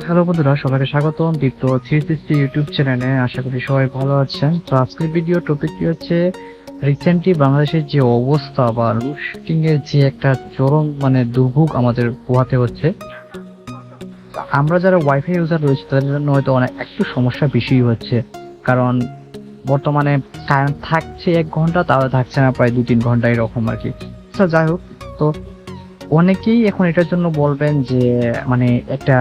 Hello বন্ধুরা, সবাইকে স্বাগতম DEEPTO360 ইউটিউব চ্যানেলে। আশা করি সবাই ভালো আছেন। তো আজকের ভিডিও টপিকটি হচ্ছে রিসেন্টলি বাংলাদেশের যে অবস্থা বা লোডশেডিং এর যে একটা চরম দুর্ভোগ আমাদের পোহাতে হচ্ছে। আমরা যারা ওয়াইফাই ইউজার রয়েছে তাদের জন্য হয়তো একটু সমস্যা বেশি হচ্ছে, কারণ বর্তমানে কারেন্ট থাকছে 1 ঘন্টা, তাহলে থাকছে না প্রায় 2-3 ঘন্টা এরকম আর কি। যাই হোক, তো অনেকেই এখন এটার জন্য বলবেন যে একটা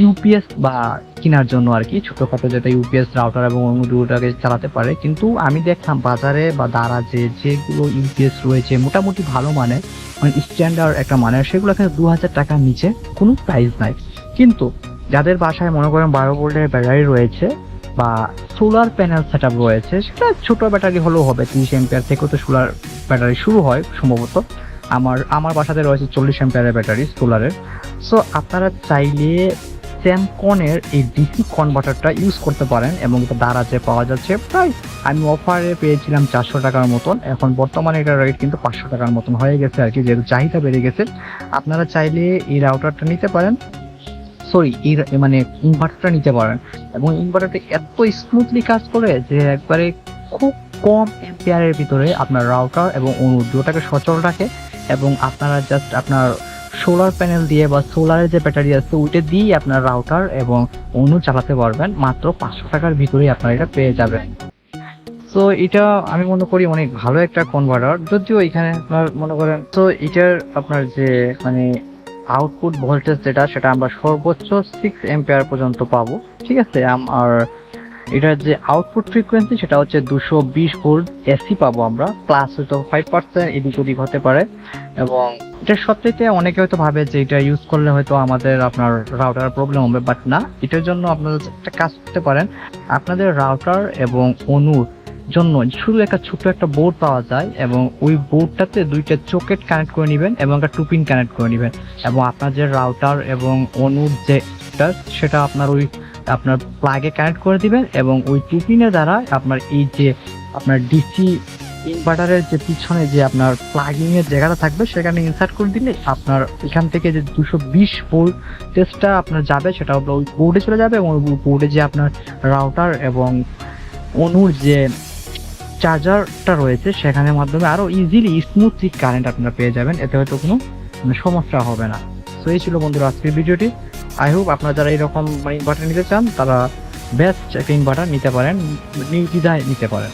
ইউপিএস বা কেনার জন্য আর কি, ছোটখাটো যেটা ইউপিএস রাউটার এবং অন্যটাকে চালাতে পারে। কিন্তু আমি দেখলাম বাজারে বা দারাজে যেগুলো ইউপিএস রয়েছে মোটামুটি ভালো মানের, স্ট্যান্ডার্ড একটা মানের, সেগুলো এখানে 2000 টাকার নিচে কোনো প্রাইস নাই। কিন্তু যাদের বাসায় মনে করেন 12 ভোল্টের ব্যাটারি রয়েছে বা সোলার প্যানেল সেট আপ রয়েছে, সেটা ছোট ব্যাটারি হলেও হবে, 30 অ্যাম্পিয়ার থেকেও তো সোলার ব্যাটারি শুরু হয় সম্ভবত। আমার বাসাতে রয়েছে 40 অ্যাম্পিয়ারের ব্যাটারি সোলারের। সো আপনারা চাইলে স্যামকনের এই ডিসি কনভার্টারটা ইউজ করতে পারেন, এবং এটা দারাজে পাওয়া যাচ্ছে। প্রায় আমি অফারে পেয়েছিলাম 400 টাকার মতন, এখন বর্তমানে এটার রেট কিন্তু 500 টাকার মতন হয়ে গেছে আর কি, যেহেতু চাহিদা বেড়ে গেছে। আপনারা চাইলে এই রাউটারটা নিতে পারেন, এই ইনভার্টারটা নিতে পারেন। এবং ইনভার্টারটা এত স্মুথলি কাজ করে যে একবারে খুব কম অ্যাম্পিয়ারের ভিতরে আপনার রাউটার এবং অনু দুটোটাকে সচল রাখে। এবং আপনারা জাস্ট আপনার সোলার প্যানেল দিয়ে বা সোলারের যে ব্যাটারি আছে ওইটা দিয়ে আপনার রাউটার এবং অনু চালাতে পারবেন। মাত্র 500 টাকার ভিতরেই আপনারা এটা পেয়ে যাবেন। তো এটা আমি মনে করি অনেক ভালো একটা কনভার্টার, যদিও এখানে আপনার মনে করেন তো এটার আপনার যে আউটপুট ভোল্টেজ সেটা আমরা সর্বোচ্চ 6 অ্যাম্পিয়ার পর্যন্ত পাবো, ঠিক আছে। আর এটার যে আউটপুট ফ্রিকোয়েন্সি সেটা হচ্ছে 220 ভোল্ট এসি পাবো আমরা, প্লাস হয়তো 5% এদিক ওদিক হতে পারে। এবং এটার সবথেকে অনেকে হয়তো ভাবে যে এটা ইউজ করলে হয়তো আমাদের আপনার রাউটার প্রবলেম হবে, বাট না। এটার জন্য আপনারা একটা কাজ করতে পারেন, আপনাদের রাউটার এবং অনুর জন্য শুধু একটা ছোট্ট একটা বোর্ড পাওয়া যায়, এবং ওই বোর্ডটাতে 2টা চকেট কানেক্ট করে নেবেন এবং একটা টুপিন কানেক্ট করে নেবেন। এবং আপনার যে রাউটার এবং অনুর সেটা আপনার প্লাগে কানেক্ট করে দিবেন, এবং ওই টুপিনের দ্বারা আপনার এই যে আপনার ডিসি ইনভার্টারের যে পিছনে যে আপনার প্লাগিং এর জায়গাটা থাকবে সেখানে ইনসার্ট করে দিলে আপনার এখান থেকে যে 220 ভোল্টেজটা আপনার যাবে সেটা ওই বোর্ডে চলে যাবে, এবং ওই বোর্ডে যে আপনার রাউটার এবং অনুর যে চার্জারটা রয়েছে সেখানের মাধ্যমে আরো ইজিলি স্মুথলি কারেন্ট আপনারা পেয়ে যাবেন। এতে হয়তো কোনো সমস্যা হবে না। তো এই ছিল বন্ধুরা আজকের ভিডিওটি। আই হোপ আপনারা যারা এরকম ইনভার্টার নিতে চান তারা বেস্ট একটা ইনভার্টার নিতে পারেন, নির্দ্বিধায় নিতে পারেন।